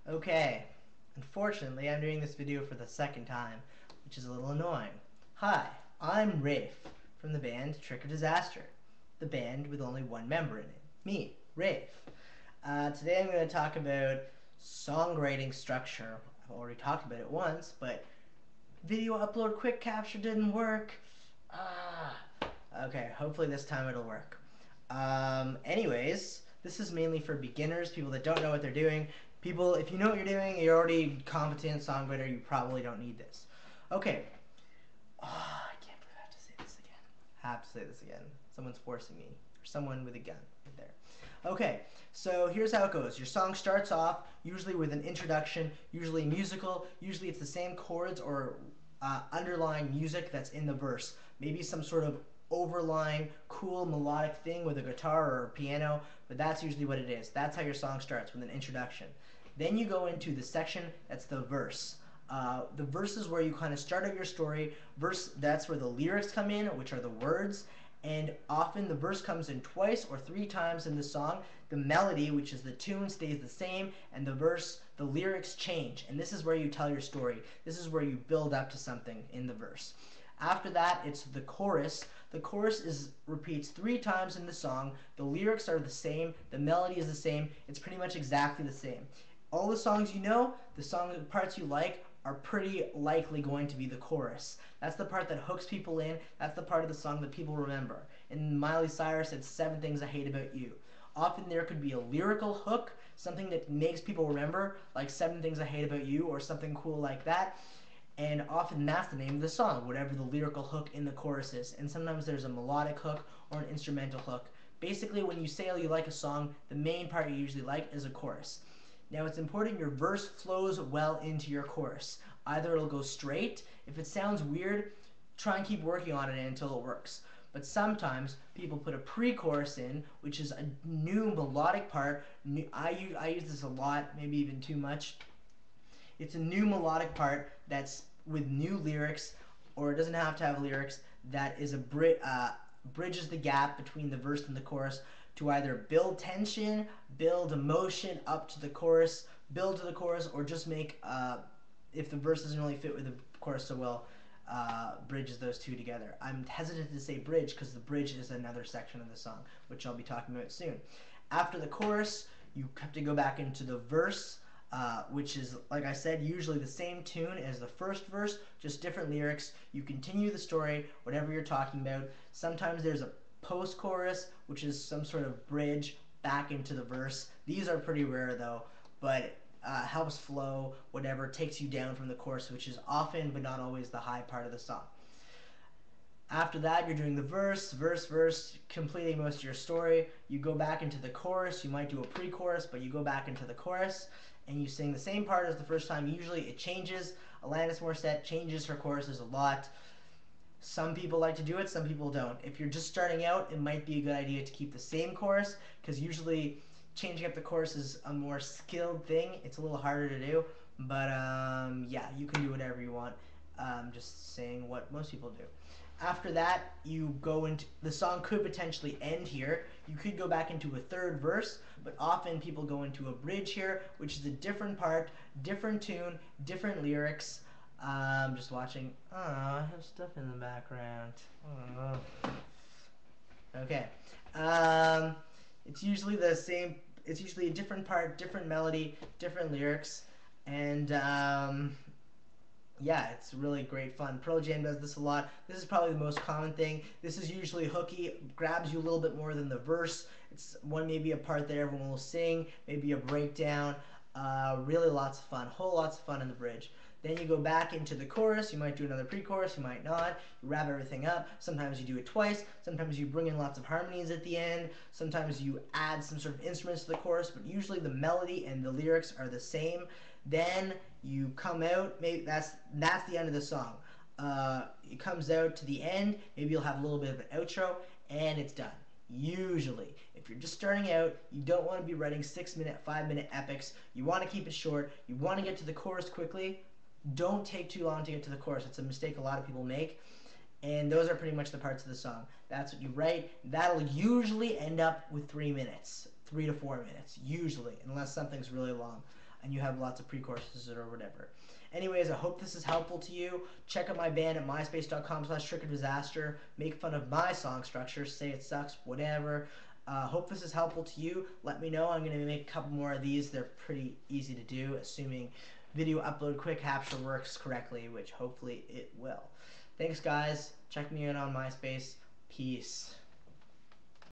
Okay, unfortunately I'm doing this video for the second time, which is a little annoying. Hi, I'm Rafe from the band Trick or Disaster, the band with only one member in it, me, Rafe. Today I'm going to talk about songwriting structure. I've already talked about it once, but video upload quick capture didn't work. Okay, hopefully this time it'll work. Anyways, this is mainly for beginners, people that don't know what they're doing. People, if you know what you're doing, you're already competent songwriter, you probably don't need this. Okay. I can't believe I have to say this again. I have to say this again. Someone's forcing me. Or someone with a gun right there. Okay, so here's how it goes. Your song starts off usually with an introduction, usually musical. Usually it's the same chords or underlying music that's in the verse. Maybe some sort of overlying cool melodic thing with a guitar or a piano, but that's usually what it is. That's how your song starts, with an introduction. Then you go into the section that's the verse. The verse is where you kind of start out your story. Verse, that's where the lyrics come in, which are the words, and often the verse comes in twice or three times in the song. The melody, which is the tune, stays the same, and the verse, the lyrics change. And this is where you tell your story. This is where you build up to something in the verse. After that, it's the chorus. The chorus repeats three times in the song. The lyrics are the same. The melody is the same. It's pretty much exactly the same. All the songs you know, the parts you like, are pretty likely going to be the chorus. That's the part that hooks people in. That's the part of the song that people remember. In Miley Cyrus, it's 7 Things I Hate About You. Often there could be a lyrical hook, something that makes people remember, like 7 Things I Hate About You or something cool like that. And often that's the name of the song, whatever the lyrical hook in the chorus is. And sometimes there's a melodic hook or an instrumental hook. Basically, when you say you like a song, the main part you usually like is a chorus. Now it's important your verse flows well into your chorus. Either it'll go straight. If it sounds weird, try and keep working on it until it works. But sometimes people put a pre-chorus in, which is a new melodic part. I use this a lot, maybe even too much. It's a new melodic part that's with new lyrics, or it doesn't have to have lyrics, that is bridges the gap between the verse and the chorus to either build tension, build emotion up to the chorus, build to the chorus, or just make, if the verse doesn't really fit with the chorus so well, bridges those two together. I'm hesitant to say bridge because the bridge is another section of the song, which I'll be talking about soon. After the chorus, you have to go back into the verse, which is, like I said, usually the same tune as the first verse, just different lyrics. You continue the story, whatever you're talking about. Sometimes there's a post-chorus, which is some sort of bridge back into the verse. These are pretty rare though, but helps flow, whatever, takes you down from the chorus, which is often but not always the high part of the song. After that, you're doing the verse, completing most of your story. You go back into the chorus. You might do a pre-chorus, but you go back into the chorus, and you sing the same part as the first time. Usually it changes. Alanis Morissette changes her choruses a lot. Some people like to do it, some people don't. If you're just starting out, it might be a good idea to keep the same chorus, because usually changing up the chorus is a more skilled thing. It's a little harder to do, but yeah, you can do whatever you want. Just saying what most people do. After that, you go into, the song could potentially end here. You could go back into a third verse, but often people go into a bridge here, which is a different part, different tune, different lyrics. Just watching. Oh, I have stuff in the background. Oh. Okay. It's usually the same. It's usually a different part, different melody, different lyrics, and yeah, it's really great fun. Pearl Jam does this a lot. This is probably the most common thing. This is usually hooky, grabs you a little bit more than the verse. It's maybe a part that everyone will sing, maybe a breakdown. Really lots of fun, lots of fun in the bridge. Then you go back into the chorus. You might do another pre-chorus, you might not. You wrap everything up. Sometimes you do it twice. Sometimes you bring in lots of harmonies at the end. Sometimes you add some sort of instruments to the chorus, but usually the melody and the lyrics are the same. Then you come out, maybe that's the end of the song. It comes out to the end, maybe you'll have a little bit of an outro, and it's done. Usually, if you're just starting out, you don't want to be writing 6-minute, 5-minute epics. You want to keep it short. You want to get to the chorus quickly. Don't take too long to get to the chorus. It's a mistake a lot of people make. And those are pretty much the parts of the song. That's what you write. That'll usually end up with 3 minutes, 3 to 4 minutes, usually, unless something's really long. and you have lots of pre-choruses or whatever. Anyways, I hope this is helpful to you. Check out my band at myspace.com/trickofdisaster. Make fun of my song structure, say it sucks, whatever. Hope this is helpful to you. Let me know. I'm going to make a couple more of these. They're pretty easy to do, assuming video upload quick capture works correctly, which hopefully it will. Thanks, guys. Check me out on MySpace. Peace.